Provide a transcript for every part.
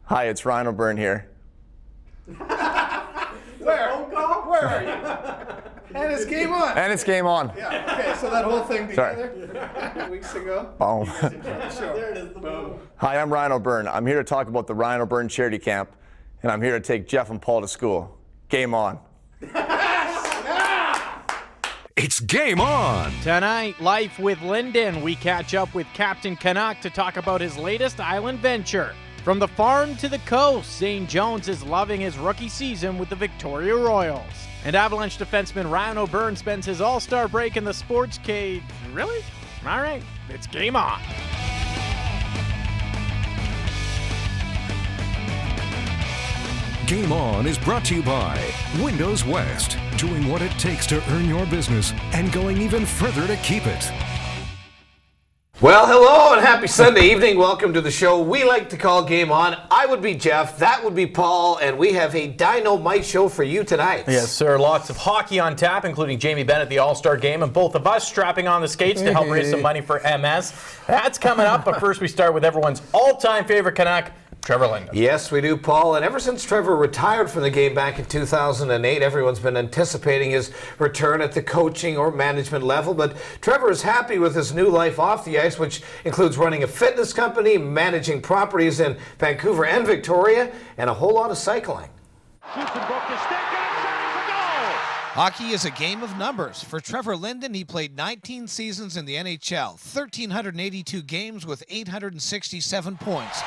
Hi, it's Ryan O'Byrne here. Where are you? And it's game on. And it's game on. Yeah. Okay, so that whole thing together weeks ago. Boom. Sure. There it is. Boom. Hi, I'm Ryan O'Byrne. I'm here to talk about the Ryan O'Byrne Charity Camp, and I'm here to take Jeff and Paul to school. Game on. It's game on. Tonight, Life with Lyndon. We catch up with Captain Canuck to talk about his latest island venture. From the farm to the coast, Zane Jones is loving his rookie season with the Victoria Royals. And Avalanche defenseman Ryan O'Byrne spends his all-star break in the sports cage. Really? All right, it's game on. Game On is brought to you by Windows West, doing what it takes to earn your business and going even further to keep it. Well, hello and happy Sunday evening. Welcome to the show we like to call Game On. I would be Jeff, that would be Paul, and we have a Dynamite show for you tonight. Yes, sir. Lots of hockey on tap, including Jamie Benn at the All-Star Game, and both of us strapping on the skates to help raise some money for MS. That's coming up, but first we start with everyone's all-time favorite Canuck, Trevor Linden. Yes, we do, Paul. And ever since Trevor retired from the game back in 2008, everyone's been anticipating his return at the coaching or management level. But Trevor is happy with his new life off the ice, which includes running a fitness company, managing properties in Vancouver and Victoria, and a whole lot of cycling. Hockey is a game of numbers. For Trevor Linden, he played 19 seasons in the NHL, 1,382 games with 867 points.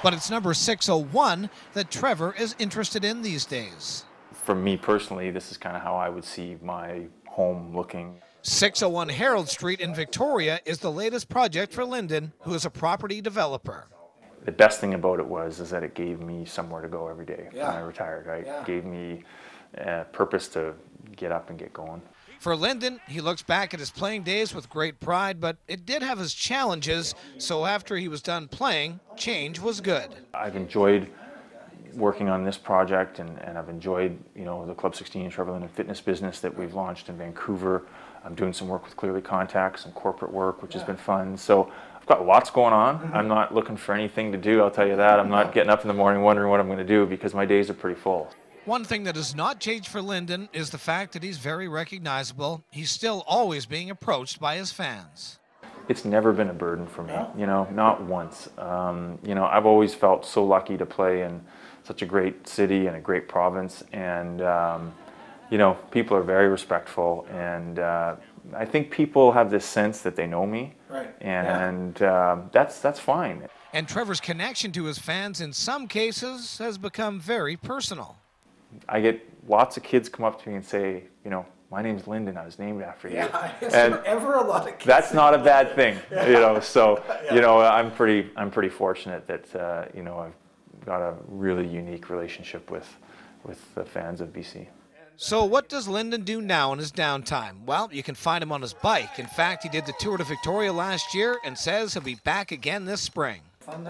But it's number 601 that Trevor is interested in these days. For me personally, this is kind of how I would see my home looking. 601 Harold Street in Victoria is the latest project for Linden, who is a property developer. The best thing about it is that it gave me somewhere to go every day when I retired, right? It gave me a purpose to get up and get going. For Linden, he looks back at his playing days with great pride, but it did have its challenges, so after he was done playing, change was good. I've enjoyed working on this project, and I've enjoyed, the Club 16 Trevor Linden fitness business that we've launched in Vancouver. I'm doing some work with Clearly Contact, some corporate work, which has been fun. So I've got lots going on. I'm not looking for anything to do, I'll tell you that. I'm not getting up in the morning wondering what I'm going to do because my days are pretty full. One thing that has not changed for Linden is the fact that he's very recognizable. He's still always being approached by his fans. It's never been a burden for me, not once. I've always felt so lucky to play in such a great city and a great province, and people are very respectful, and I think people have this sense that they know me, and that's fine. And Trevor's connection to his fans in some cases has become very personal. I get lots of kids come up to me and say, my name's Linden, I was named after you. Yeah, and ever a lot of kids. That's not a bad thing, so, I'm pretty fortunate that, I've got a really unique relationship with the fans of BC. So what does Linden do now in his downtime? Well, you can find him on his bike. In fact, he did the Tour de Victoria last year and says he'll be back again this spring.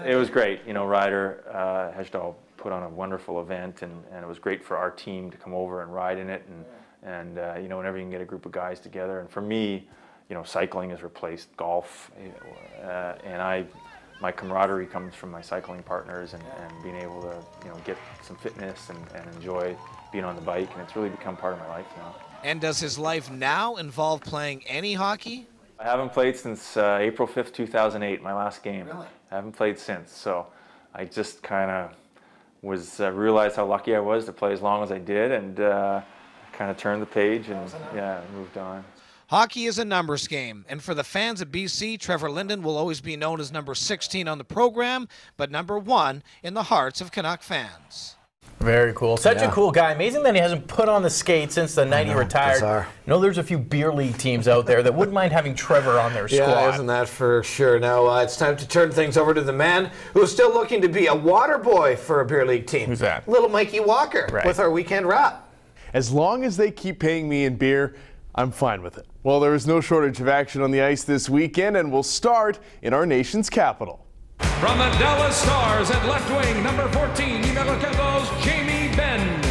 It was great. Ryder Hejdahl put on a wonderful event, and it was great for our team to come over and ride in it, and whenever you can get a group of guys together. And for me, cycling has replaced golf, and my camaraderie comes from my cycling partners and being able to get some fitness and enjoy being on the bike, and it's really become part of my life now. And does his life now involve playing any hockey? I haven't played since April 5th, 2008, my last game. Really? I haven't played since, so I just kind of realized how lucky I was to play as long as I did, and kind of turned the page and moved on. Hockey is a numbers game, and for the fans of BC, Trevor Linden will always be known as number 16 on the program, but number 1 in the hearts of Canuck fans. Very cool. Such a cool guy. Amazing that he hasn't put on the skates since the night he retired. Bizarre. There's a few beer league teams out there that wouldn't mind having Trevor on their squad. Yeah, isn't that for sure? Now it's time to turn things over to the man who is still looking to be a water boy for a beer league team. Who's that? Little Mikey Walker with our weekend wrap. As long as they keep paying me in beer, I'm fine with it. Well, there is no shortage of action on the ice this weekend, and we'll start in our nation's capital. From the Dallas Stars at left wing, number 14, Jamie Benn.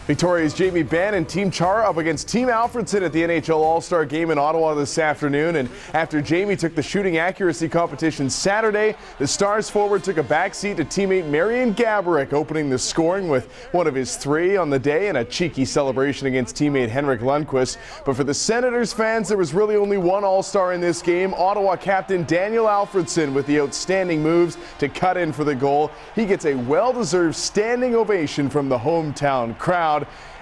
Victoria's Jamie Benn and Team Chara up against Team Alfredson at the NHL All-Star Game in Ottawa this afternoon. And after Jamie took the shooting accuracy competition Saturday, the Stars forward took a backseat to teammate Marian Gaborik, opening the scoring with one of his 3 on the day and a cheeky celebration against teammate Henrik Lundqvist. But for the Senators fans, there was really only one All-Star in this game, Ottawa captain Daniel Alfredson, with the outstanding moves to cut in for the goal. He gets a well-deserved standing ovation from the hometown crowd.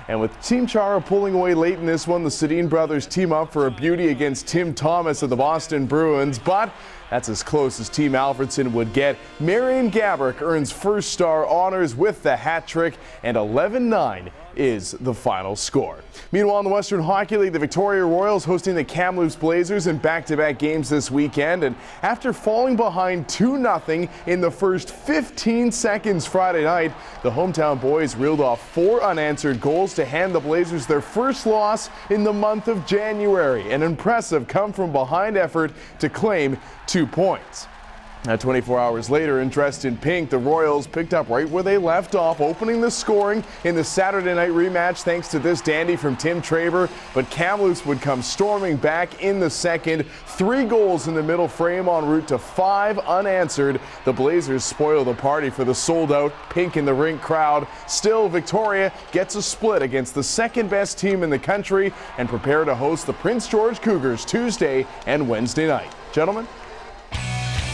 And with Team Chara pulling away late in this one, the Sedin brothers team up for a beauty against Tim Thomas of the Boston Bruins, but that's as close as Team Alfredson would get. Marian Gaborik earns first star honors with the hat trick, and 11-9 is the final score. Meanwhile, in the Western Hockey League, the Victoria Royals hosting the Kamloops Blazers in back-to-back games this weekend. And after falling behind 2-0 in the first 15 seconds Friday night, the hometown boys reeled off 4 unanswered goals to hand the Blazers their first loss in the month of January. An impressive come-from-behind effort to claim 2 points. Now, 24 hours later, and dressed in pink, the Royals picked up right where they left off, opening the scoring in the Saturday night rematch thanks to this dandy from Tim Traber. But Kamloops would come storming back in the second. 3 goals in the middle frame en route to 5 unanswered. The Blazers spoil the party for the sold-out pink in the rink crowd. Still, Victoria gets a split against the second-best team in the country and prepare to host the Prince George Cougars Tuesday and Wednesday night. Gentlemen?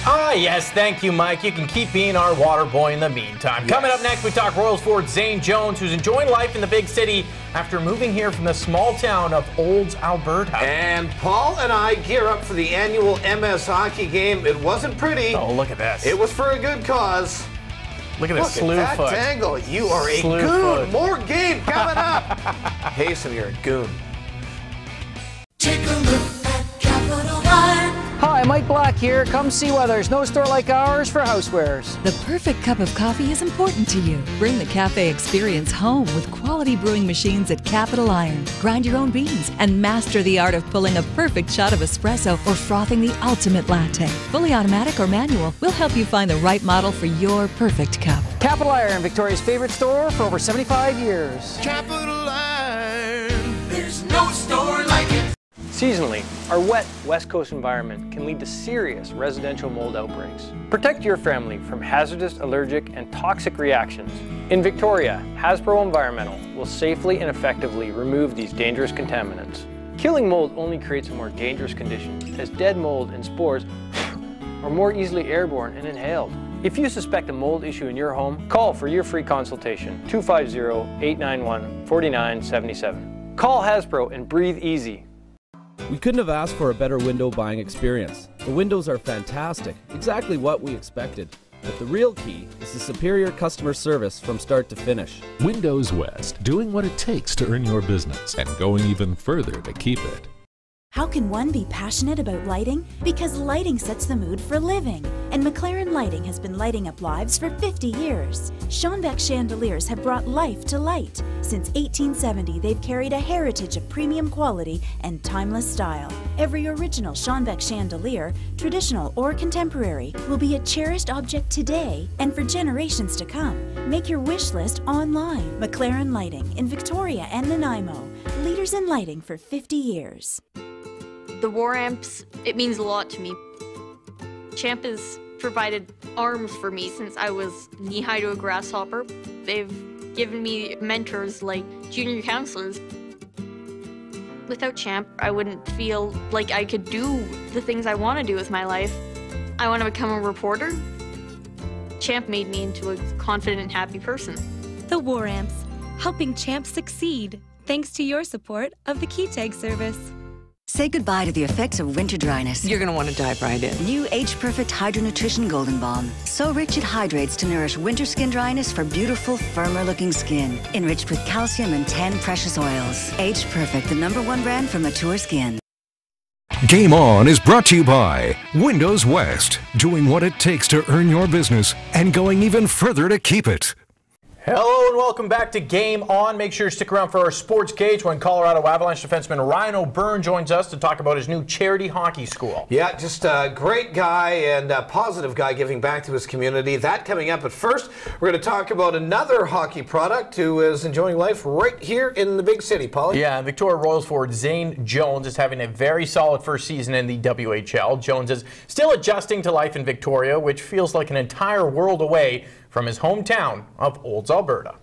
Ah, yes, thank you, Mike. You can keep being our water boy in the meantime. Yes. Coming up next, we talk Royals forward Zane Jones, who's enjoying life in the big city after moving here from the small town of Olds, Alberta. And Paul and I gear up for the annual MS hockey game. It wasn't pretty. Oh, look at this. It was for a good cause. Look at this slew that foot. Tangle. You are a Slew goon. foot. More game coming up. Hasten, you're a goon. Take a look at Capital One. Hi, Mike Black here. Come see why there's no store like ours for housewares. The perfect cup of coffee is important to you. Bring the cafe experience home with quality brewing machines at Capital Iron. Grind your own beans and master the art of pulling a perfect shot of espresso or frothing the ultimate latte. Fully automatic or manual, we'll help you find the right model for your perfect cup. Capital Iron, Victoria's favorite store for over 75 years. Capital Iron. There's no store like it. Seasonally, our wet West Coast environment can lead to serious residential mold outbreaks. Protect your family from hazardous, allergic, and toxic reactions. In Victoria, Hasbro Environmental will safely and effectively remove these dangerous contaminants. Killing mold only creates a more dangerous condition, as dead mold and spores are more easily airborne and inhaled. If you suspect a mold issue in your home, call for your free consultation, 250-891-4977. Call Hasbro and breathe easy. We couldn't have asked for a better window buying experience. The windows are fantastic, exactly what we expected. But the real key is the superior customer service from start to finish. Windows West, doing what it takes to earn your business and going even further to keep it. How can one be passionate about lighting? Because lighting sets the mood for living. And McLaren Lighting has been lighting up lives for 50 years. Schonbeck chandeliers have brought life to light. Since 1870, they've carried a heritage of premium quality and timeless style. Every original Schonbeck chandelier, traditional or contemporary, will be a cherished object today and for generations to come. Make your wish list online. McLaren Lighting in Victoria and Nanaimo. Leaders in lighting for 50 years. The War Amps, it means a lot to me. Champ has provided arms for me since I was knee-high to a grasshopper. They've given me mentors like junior counselors. Without Champ, I wouldn't feel like I could do the things I want to do with my life. I want to become a reporter. Champ made me into a confident and happy person. The War Amps, helping Champ succeed, thanks to your support of the Key Tag service. Say goodbye to the effects of winter dryness. You're going to want to dive right in. New Age Perfect Hydro Nutrition Golden Balm. So rich it hydrates to nourish winter skin dryness for beautiful, firmer looking skin. Enriched with calcium and 10 precious oils. Age Perfect, the #1 brand for mature skin. Game On is brought to you by Windows West, doing what it takes to earn your business and going even further to keep it. Hello and welcome back to Game On. Make sure to stick around for our sports cage when Colorado Avalanche defenseman Ryan O'Byrne joins us to talk about his new charity hockey school. Yeah, just a great guy and a positive guy giving back to his community. That coming up. But first, we're going to talk about another hockey product who is enjoying life right here in the big city, Paulie. Yeah, Victoria Royals forward Zane Jones is having a very solid first season in the WHL. Jones is still adjusting to life in Victoria, which feels like an entire world away from his hometown of Olds, Alberta.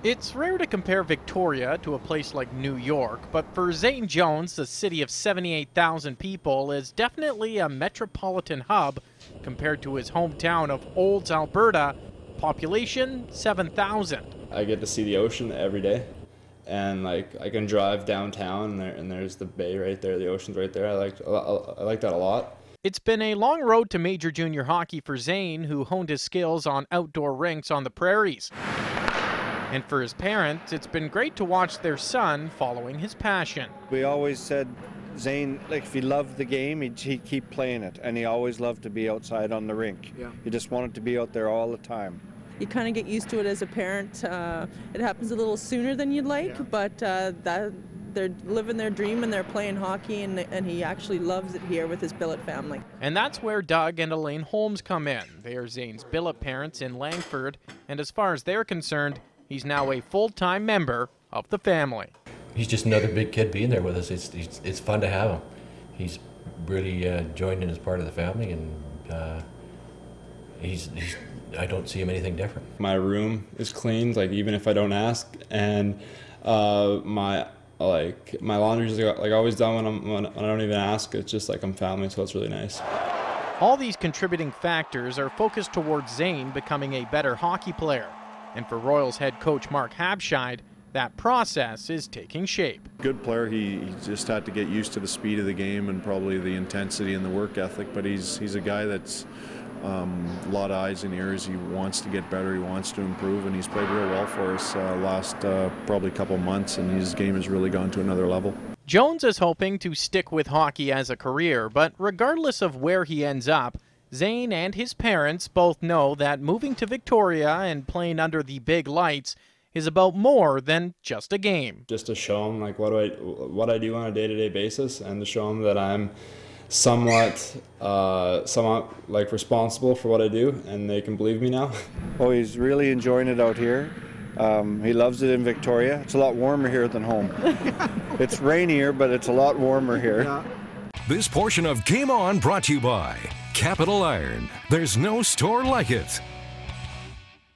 It's rare to compare Victoria to a place like New York, but for Zane Jones, the city of 78,000 people is definitely a metropolitan hub compared to his hometown of Olds, Alberta, population 7,000. I get to see the ocean every day, and like I can drive downtown and there's the bay right there, the ocean's right there. I like that a lot. It's been a long road to major junior hockey for Zane, who honed his skills on outdoor rinks on the prairies. And for his parents, it's been great to watch their son following his passion. We always said, Zane, like if he loved the game, he'd keep playing it, and he always loved to be outside on the rink. Yeah. He just wanted to be out there all the time. You kind of get used to it as a parent. It happens a little sooner than you'd like, but they're living their dream and they're playing hockey, and he actually loves it here with his billet family. And that's where Doug and Elaine Holmes come in. They are Zane's billet parents in Langford, and as far as they're concerned, he's now a full-time member of the family. He's just another big kid being there with us. It's fun to have him. He's really joined in as part of the family, and I don't see him anything different. My room is cleaned, like even if I don't ask, and my laundry's like always done when I don't even ask. It's just like I'm family, so it's really nice. All these contributing factors are focused towards Zane becoming a better hockey player. And for Royals head coach Mark Habscheid, that process is taking shape. Good player. He just had to get used to the speed of the game and probably the intensity and the work ethic, but he's a guy that's a lot of eyes and ears. He wants to get better, he wants to improve, and he's played real well for us last probably couple months, and his game has really gone to another level. Jones is hoping to stick with hockey as a career, but regardless of where he ends up, Zane and his parents both know that moving to Victoria and playing under the big lights is about more than just a game. Just to show them like what I do on a day-to-day basis, and to show them that I'm somewhat like responsible for what I do, and they can believe me now. Oh, he's really enjoying it out here. He loves it in Victoria. It's a lot warmer here than home. It's rainier, but it's a lot warmer here. Yeah. This portion of Game On brought to you by Capital Iron. There's no store like it.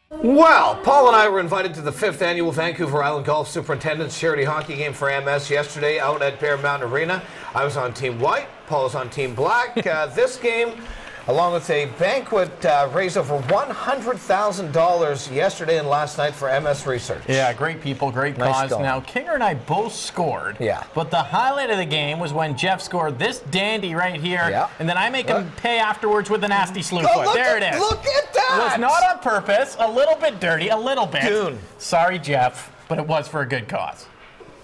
Well, Paul and I were invited to the 5th annual Vancouver Island Golf Superintendent's Charity Hockey Game for MS yesterday out at Bear Mountain Arena. I was on Team White, Paul was on Team Black. This game, along with a banquet, raised over $100,000 yesterday and last night for MS Research. Yeah, great people, great Nice cause. going. Now, Kinger and I both scored. Yeah. But the highlight of the game was when Jeff scored this dandy right here, Yeah. and then I make him pay afterwards with a nasty slew Oh, foot. look There at- it is. look at that! It was not on purpose. A little bit dirty, a little bit. Dude. Sorry, Jeff, but it was for a good cause.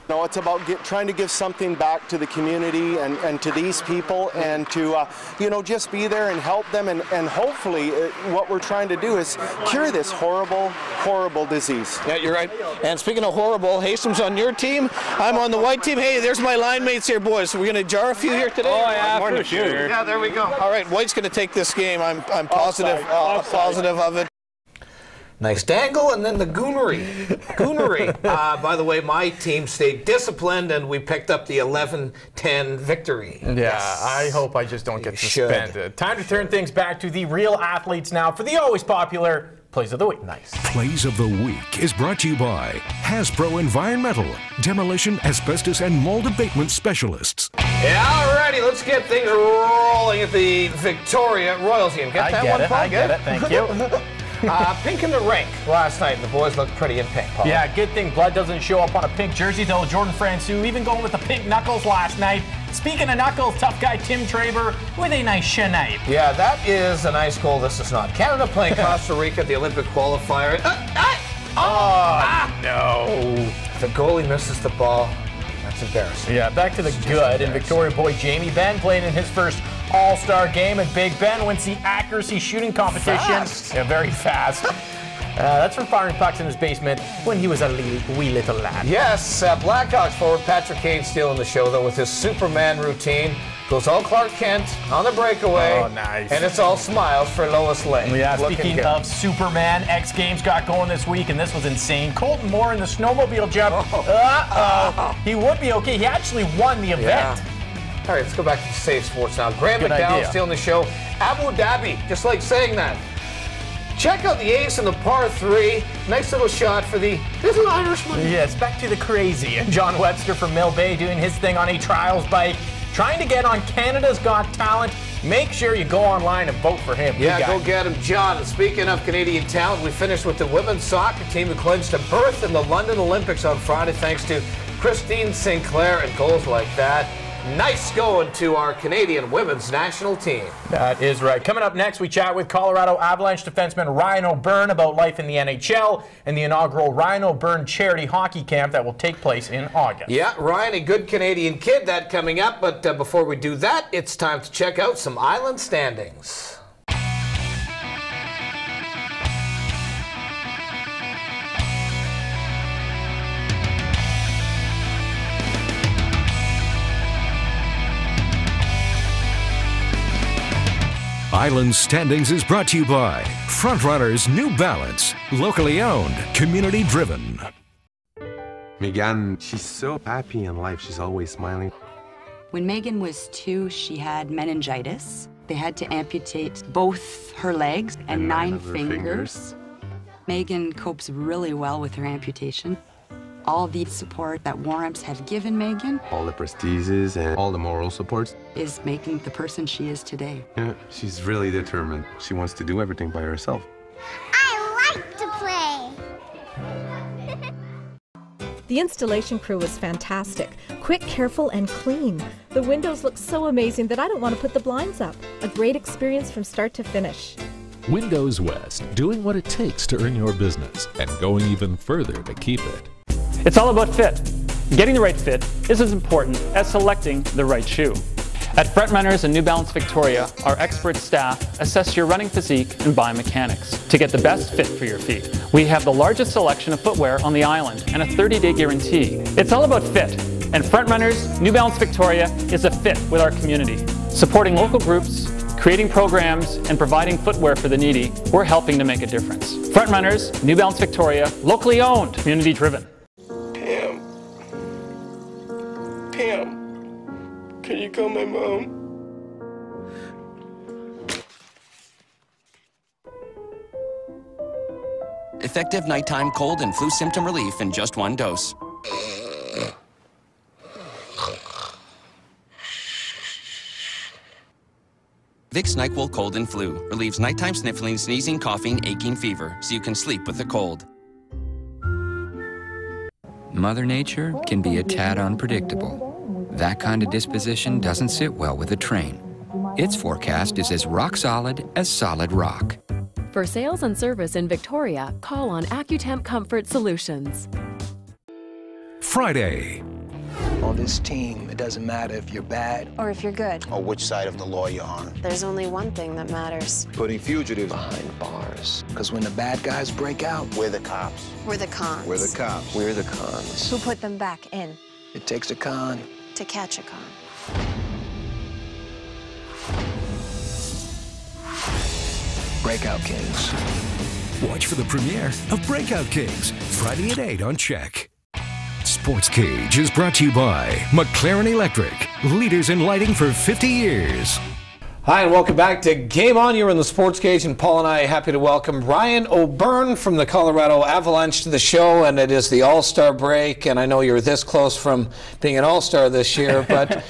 No, it's about trying to give something back to the community and to these people, and to just be there and help them, and hopefully what we're trying to do is cure this horrible disease. Yeah, you're right. And speaking of horrible, Haystom's on your team. I'm on the white team. Hey, there's my line mates here, boys. So we're going to jar a few here today. Oh, yeah, More for than a few. sure. Yeah, there we go. All right, White's going to take this game. I'm positive, positive of it. Nice dangle, and then the goonery. By the way, my team stayed disciplined, and we picked up the 11-10 victory. Yeah, I hope I just don't get suspended. Time to turn things back to the real athletes now for the always popular Plays of the Week. Nice. Plays of the Week is brought to you by Hasbro Environmental, demolition, asbestos, and mold abatement specialists. Yeah, alrighty, let's get things rolling at the Victoria Royals game. Get that one, Paul? I get it, thank you. Pink in the rink last night, and the boys looked pretty in pink, Paul. Yeah, good thing Blood doesn't show up on a pink jersey, though. Jordan Francouz even going with the pink knuckles last night. Speaking of knuckles, tough guy Tim Traber with a nice shinite. Yeah, that is a nice goal. This is not. Canada playing Costa Rica at the Olympic qualifier. No. The goalie misses the ball. That's embarrassing. Yeah, back to the good. And Victoria boy Jamie Benn played in his first All-Star game, and Big Ben wins the accuracy shooting competition. Fast. Yeah, very fast. That's from firing pucks in his basement when he was a wee little lad. Yes, Blackhawks forward Patrick Kane stealing the show, though, with his Superman routine. Goes all Clark Kent on the breakaway. Oh, nice. And it's all smiles for Lois Lane. Yeah, speaking of Superman, X Games got going this week, and this was insane. Colton Moore in the snowmobile jump. He would be okay. He actually won the event. Yeah. All right, let's go back to Safe Sports now. Graham McDowell stealing the show. Abu Dhabi, just like saying that. Check out the ace in the par 3. Nice little shot for the little Irishman. Yes, back to the crazy. And John Webster from Mill Bay doing his thing on a trials bike, trying to get on Canada's Got Talent. Make sure you go online and vote for him. Yeah, go get him, John. And speaking of Canadian talent, we finished with the women's soccer team who clinched a berth in the London Olympics on Friday thanks to Christine Sinclair and goals like that. Nice going to our Canadian women's national team. That is right. Coming up next, we chat with Colorado Avalanche defenseman Ryan O'Byrne about life in the NHL and the inaugural Ryan O'Byrne charity hockey camp that will take place in August. Yeah, Ryan, a good Canadian kid, that coming up. But before we do that, it's time to check out some Island standings. Island Standings is brought to you by Frontrunners New Balance, locally owned, community driven. Megan, she's so happy in life. She's always smiling. When Megan was 2, she had meningitis. They had to amputate both her legs and 9 fingers. Megan copes really well with her amputation. All the support that War-Amps have given Megan, all the prestiges and all the moral supports, is making the person she is today. Yeah, she's really determined. She wants to do everything by herself. I like to play. The installation crew was fantastic. Quick, careful, and clean. The windows look so amazing that I don't want to put the blinds up. A great experience from start to finish. Windows West, doing what it takes to earn your business and going even further to keep it. It's all about fit. Getting the right fit is as important as selecting the right shoe. At Frontrunners and New Balance Victoria, our expert staff assess your running physique and biomechanics to get the best fit for your feet. We have the largest selection of footwear on the island and a 30-day guarantee. It's all about fit, and Frontrunners New Balance Victoria is a fit with our community. Supporting local groups, creating programs, and providing footwear for the needy, we're helping to make a difference. Frontrunners New Balance Victoria, locally owned, community driven. Pam, can you call my mom? Effective nighttime cold and flu symptom relief in just 1 dose. Vicks NyQuil Cold and Flu relieves nighttime sniffling, sneezing, coughing, aching, fever, so you can sleep with the cold. Mother Nature can be a tad unpredictable. That kind of disposition doesn't sit well with a train. Its forecast is as rock solid as solid rock. For sales and service in Victoria, call on Accutemp Comfort Solutions. Friday. On this team, it doesn't matter if you're bad or if you're good, or which side of the law you're on. There's only one thing that matters. Putting fugitives behind bars. Because when the bad guys break out, we're the cops. We're the cons. We're the cops. We're the cons. Who put them back in? It takes a con to catch a con. Breakout Kings. Watch for the premiere of Breakout Kings, Friday at 8 on Check. Sports Cage is brought to you by McLaren Electric, leaders in lighting for 50 years. Hi, and welcome back to Game On. You're in the Sports Cage, and Paul and I are happy to welcome Ryan O'Byrne from the Colorado Avalanche to the show, and it is the All-Star break, and I know you're this close from being an All-Star this year, but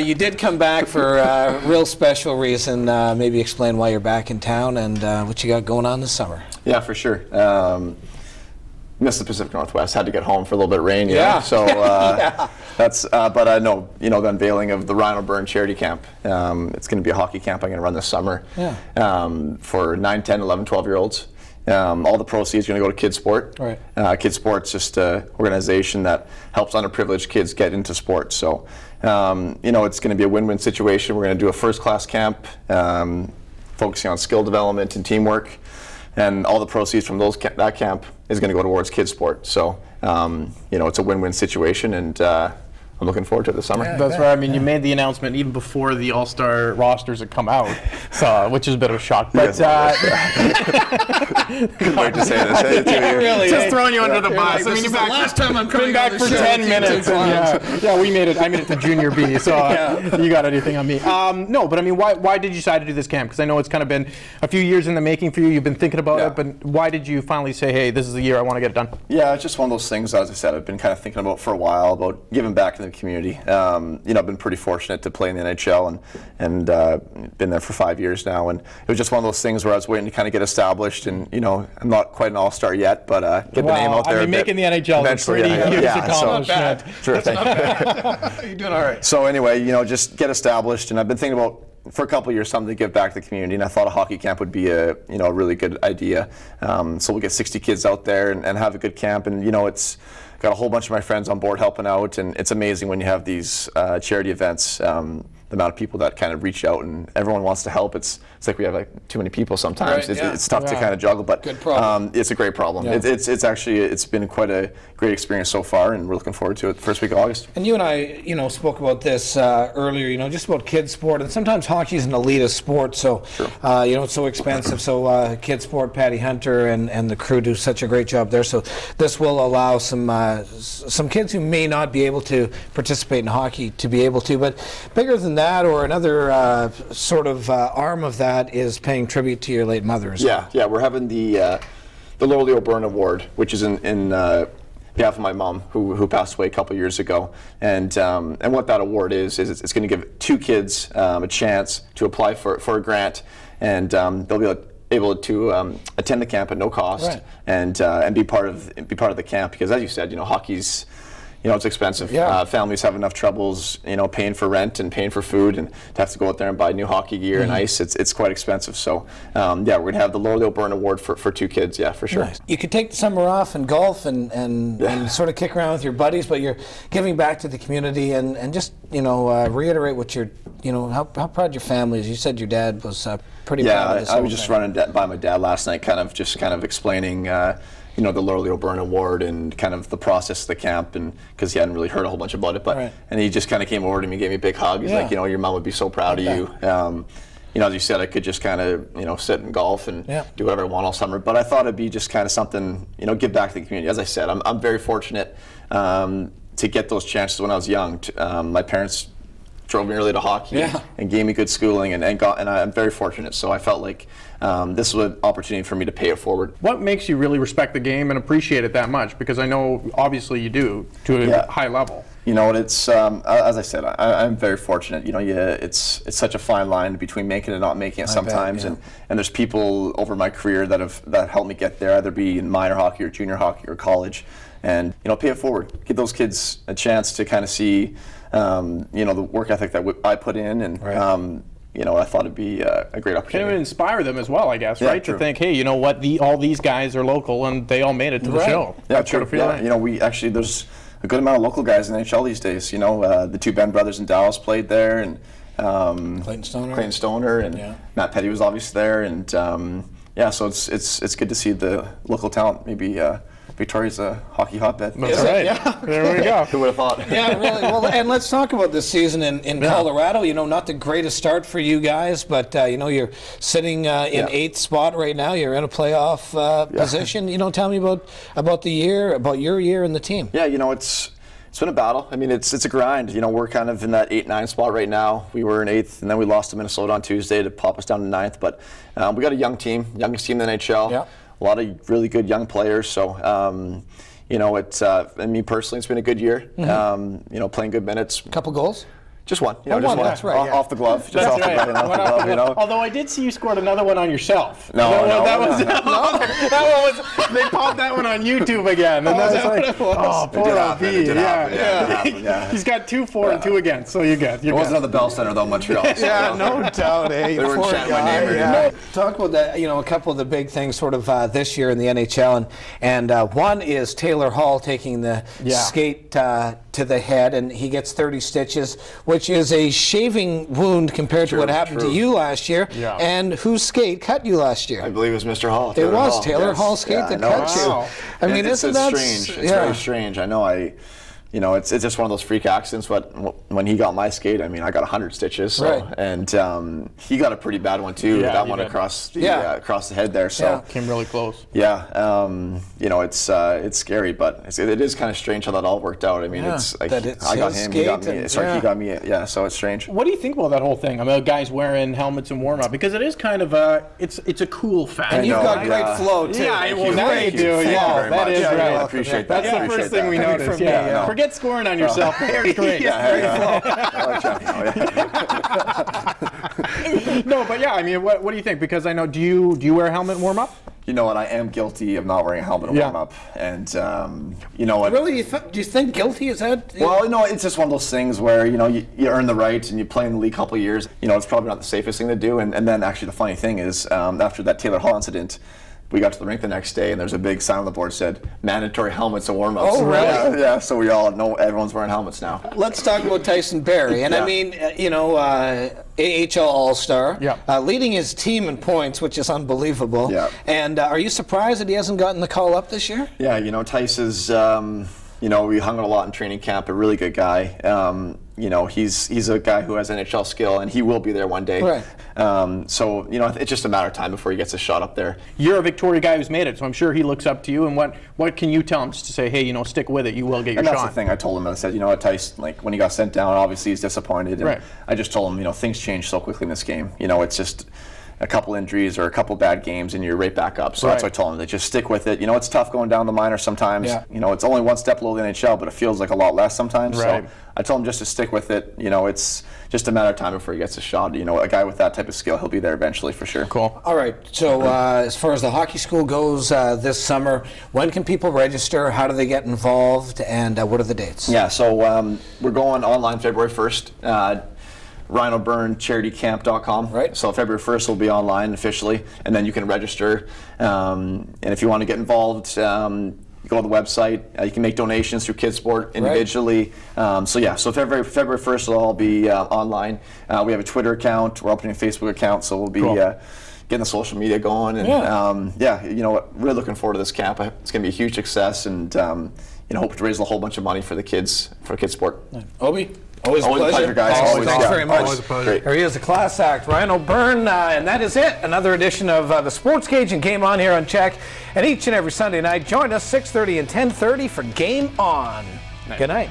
you did come back for a real special reason. Maybe explain why you're back in town and what you got going on this summer. Yeah, for sure. Missed the Pacific Northwest. Had to get home for a little bit of rain. Yeah. So that's. But I know, the unveiling of the Ryan O'Byrne charity camp. It's going to be a hockey camp I'm going to run this summer. Yeah. For 9, 10, 11, 12-year-olds. All the proceeds are going to go to Kids Sport. Right. Kids Sport's just an organization that helps underprivileged kids get into sports. So, it's going to be a win-win situation. We're going to do a first-class camp, focusing on skill development and teamwork. and all the proceeds from that camp is going to go towards kids sport. So you know, it's a win-win situation, and I'm looking forward to it this summer. Yeah, that's right. I mean, you made the announcement even before the All-Star rosters had come out, so, which is a bit of a shock. But couldn't wait to say this. Really, just throwing you under the bus. Like, I mean, you're back. Last time I'm coming back for 10 minutes. Yeah, we made it. I made it to junior B. So you got anything on me? No, but I mean, why did you decide to do this camp? Because I know it's kind of been a few years in the making for you. You've been thinking about it, but why did you finally say, hey, this is the year I want to get it done? Yeah, it's just one of those things. As I said, I've been kind of thinking about for a while about giving back to the community. You know, I've been pretty fortunate to play in the NHL and been there for 5 years now, and it was just one of those things where I was waiting to kind of get established, and you know, I'm not quite an all-star yet, but get the name out there. I mean, making the NHL is a pretty huge accomplishment. Sure, thank you. You're doing all right. So anyway, you know, just get established, and I've been thinking about for a couple of years something to give back to the community, and I thought a hockey camp would be a really good idea. So we'll get 60 kids out there and have a good camp, and you know, it's got a whole bunch of my friends on board helping out, and it's amazing when you have these charity events, the amount of people that kind of reach out and everyone wants to help. It's like we have like too many people sometimes. Right, it's tough to kind of juggle, but good problem. It's a great problem. Yeah. It's actually, it's been quite a great experience so far, and we're looking forward to it the first week of August. And you and I, you know, spoke about this earlier, you know, just about kids sport, and sometimes hockey is an elitist sport, so you know, it's so expensive. So kids sport, Patty Hunter and the crew do such a great job there. So this will allow some kids who may not be able to participate in hockey to be able to. But bigger than that, or another sort of arm of that, is paying tribute to your late mother as well. Yeah, we're having the Laura Leo Byrne Award, which is in behalf of my mom, who passed away a couple years ago, and what that award is it's going to give 2 kids a chance to apply for a grant, and they'll be able to attend the camp at no cost, right, and be part of the camp, because as you said, you know, hockey's, you know, it's expensive. Yeah. Families have enough troubles, you know, paying for rent and paying for food, and to have to go out there and buy new hockey gear and ice, it's quite expensive. So, yeah, we're going to have the Laura Leo Byrne Award for 2 kids, yeah, for sure. Nice. You could take the summer off and golf and sort of kick around with your buddies, but you're giving back to the community, and just, you know, reiterate what you're, you know, how proud your family is. You said your dad was pretty proud of this. I was just running by my dad last night, kind of explaining you know, the Laura Leo Byrne Award and kind of the process of the camp, and because he hadn't really heard a whole bunch about it, but and he just kind of came over to me and gave me a big hug. He's like, you know, your mom would be so proud of you. You know, as you said, I could just kind of, you know, sit and golf and do whatever I want all summer, but I thought it'd be just kind of something, you know, give back to the community. As I said, I'm very fortunate to get those chances when I was young. My parents drove me early to hockey and gave me good schooling, and I'm very fortunate. So I felt like this was an opportunity for me to pay it forward. What makes you really respect the game and appreciate it that much? Because I know obviously you do to a high level. You know, it's as I said, I'm very fortunate. You know, it's such a fine line between making it and not making it sometimes, and there's people over my career that helped me get there, either be in minor hockey or junior hockey or college, and you know, pay it forward, give those kids a chance to kind of see you know, the work ethic that I put in, and you know, I thought it'd be a great opportunity. Can it inspire them as well, I guess, right? True. To think, hey, you know what, all these guys are local and they all made it to the show. Yeah, true. Yeah. You know, we actually, there's a good amount of local guys in the NHL these days. You know, the 2 Ben brothers in Dallas played there, and Clayton Stoner, and Matt Petty was obviously there, and yeah, so it's good to see the local talent. Maybe Victoria's a hockey hotbed. That's right. Yeah. There we go. Who would have thought? Yeah, really. Well, and let's talk about this season in Colorado. You know, not the greatest start for you guys, but you know, you're sitting in 8th spot right now. You're in a playoff position. You know, tell me about the year, about your year and the team. Yeah, you know, it's been a battle. I mean, it's a grind. You know, we're kind of in that 8-9 spot right now. We were in 8th, and then we lost to Minnesota on Tuesday to pop us down to 9th. But we got a young team, youngest team in the NHL. Yeah. A lot of really good young players. So, you know, and me personally, it's been a good year. You know, playing good minutes. Couple goals? Just one. You know, just one. That's right. Off the glove. Just off the glove, you know. Although I did see you scored another one on yourself. That was they popped that one on YouTube again. And that's like, oh, poor OB. Yeah. He's got 2 for and 2 against, so you're good. It wasn't on the Bell Center, though, Montreal. Yeah, no doubt. They were chanting my name. Talk about that. You know, a couple of the big things sort of this year in the NHL, and one is Taylor Hall taking the skate to the head, and he gets 30 stitches, which which is a shaving wound compared to what happened to you last year. Yeah. And whose skate cut you last year? I believe it was Mr. Hall. It was Taylor Hall's skate that cut you. I mean, it's isn't that strange? It's very strange. I know. You know, it's just one of those freak accidents. But when he got my skate, I mean, I got 100 stitches. So, Right. And he got a pretty bad one too. Yeah, that he one did. across the head there. So came really close. Yeah. You know, it's scary, but it is kind of strange how that all worked out. I mean, it's like I got him, he got me. It's like he got me. Yeah. So it's strange. What do you think about that whole thing? I mean, guys wearing helmets in warm up, because it is kind of it's a cool fact. And you've got great flow too. Yeah, well, now you do. Yeah, that is right. I appreciate that. That's the first thing we noticed. Yeah. Forget scoring on yourself. Hair's great. No, but yeah, I mean, what do you think? Because I know, do you wear a helmet in warm up? You know what? I am guilty of not wearing a helmet in warm up, and you know what? Really, do you think guilty is that? Well, you know, it's just one of those things where you know you earn the right, and you play in the league a couple of years. You know, it's probably not the safest thing to do. And then actually, the funny thing is, after that Taylor Hall incident, we got to the rink the next day, and there's a big sign on the board that said mandatory helmets and warm-ups. Oh, really? Yeah, so we all know everyone's wearing helmets now. Let's talk about Tyson Barrie. And I mean, you know, AHL All-Star, leading his team in points, which is unbelievable. Yeah. And are you surprised that he hasn't gotten the call up this year? Yeah, you know, Tice is, you know, we hung out a lot in training camp, a really good guy. You know, he's a guy who has NHL skill, and he will be there one day. Right. So, you know, it's just a matter of time before he gets a shot up there. You're a Victoria guy who's made it, so I'm sure he looks up to you. And what can you tell him just to say, hey, you know, stick with it, you will get your and that's shot? the thing I told him. I said, you know what, Tice, like when he got sent down, obviously he's disappointed. And Right. I just told him, you know, things change so quickly in this game. You know, it's just a couple injuries or a couple bad games and you're right back up. So that's what I told him, to just stick with it. You know, it's tough going down the minor sometimes. Yeah. You know, it's only one step below the NHL, but it feels like a lot less sometimes. Right. So I told him just to stick with it. You know, it's just a matter of time before he gets a shot. You know, a guy with that type of skill, he'll be there eventually for sure. Cool. All right, so as far as the hockey school goes this summer, when can people register? How do they get involved? And what are the dates? Yeah, so we're going online February 1st. Ryan O'Byrne charitycamp.com. Right. So February 1st will be online officially, and then you can register. And if you want to get involved, you go to the website. You can make donations through KidSport individually. So yeah, so February 1st will all be online. We have a Twitter account. We're opening a Facebook account, so we'll be getting the social media going. And yeah, you know what? Really looking forward to this camp. It's going to be a huge success, and you know, hope to raise a whole bunch of money for the kids for KidSport. Obi? Always a pleasure, guys. Always. Thanks very much. Always a pleasure. There he is, a class act, Ryan O'Byrne, and that is it. Another edition of the Sports Cage and Game On here on Check. And each and every Sunday night, join us 6:30 and 10:30 for Game On. Good night.